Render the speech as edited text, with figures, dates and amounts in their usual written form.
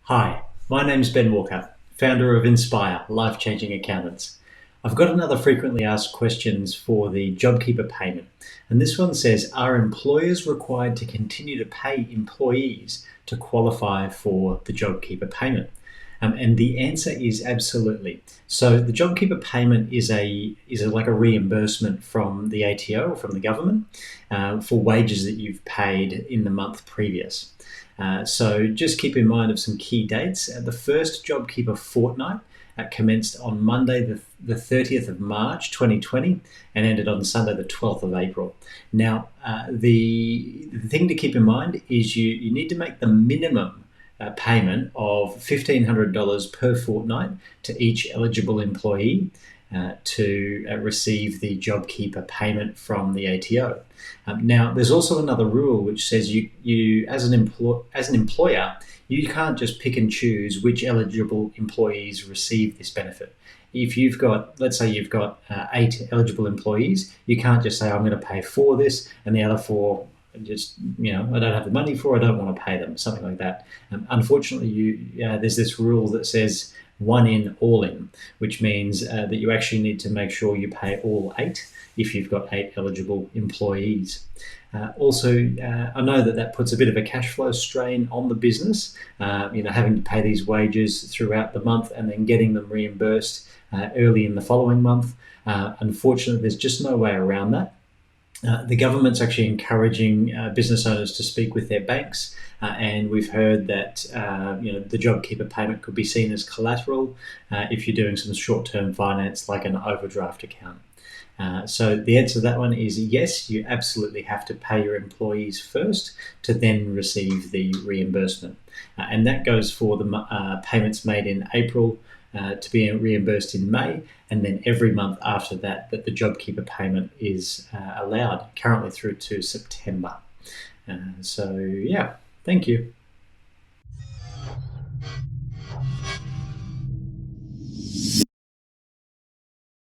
Hi, my name's Ben Walker, founder of Inspire, Life-Changing Accountants. I've got another frequently asked questions for the JobKeeper payment. And this one says, are employers required to continue to pay employees to qualify for the JobKeeper payment? And the answer is absolutely. So the JobKeeper payment is like a reimbursement from the ATO, from the government, for wages that you've paid in the month previous. So just keep in mind of some key dates. The first JobKeeper fortnight commenced on Monday, the 30th of March 2020, and ended on Sunday, the 12th of April. Now, the thing to keep in mind is you need to make the minimum payment of $1,500 per fortnight to each eligible employee to receive the JobKeeper payment from the ATO. Now, there's also another rule which says you as an employer, you can't just pick and choose which eligible employees receive this benefit. If you've got, let's say you've got 8 eligible employees, you can't just say, I'm going to pay 4 this and the other 4 just, I don't have the money for, I don't want to pay them, something like that. Unfortunately, there's this rule that says one in, all in, which means that you actually need to make sure you pay all 8 if you've got 8 eligible employees. Also, I know that puts a bit of a cash flow strain on the business, having to pay these wages throughout the month and then getting them reimbursed early in the following month. Unfortunately, there's just no way around that. The government's actually encouraging business owners to speak with their banks, and we've heard that the JobKeeper payment could be seen as collateral if you're doing some short-term finance like an overdraft account. So the answer to that one is yes, you absolutely have to pay your employees first to then receive the reimbursement. And that goes for the payments made in April to be reimbursed in May, and then every month after that the JobKeeper payment is allowed, currently through to September. So yeah, thank you.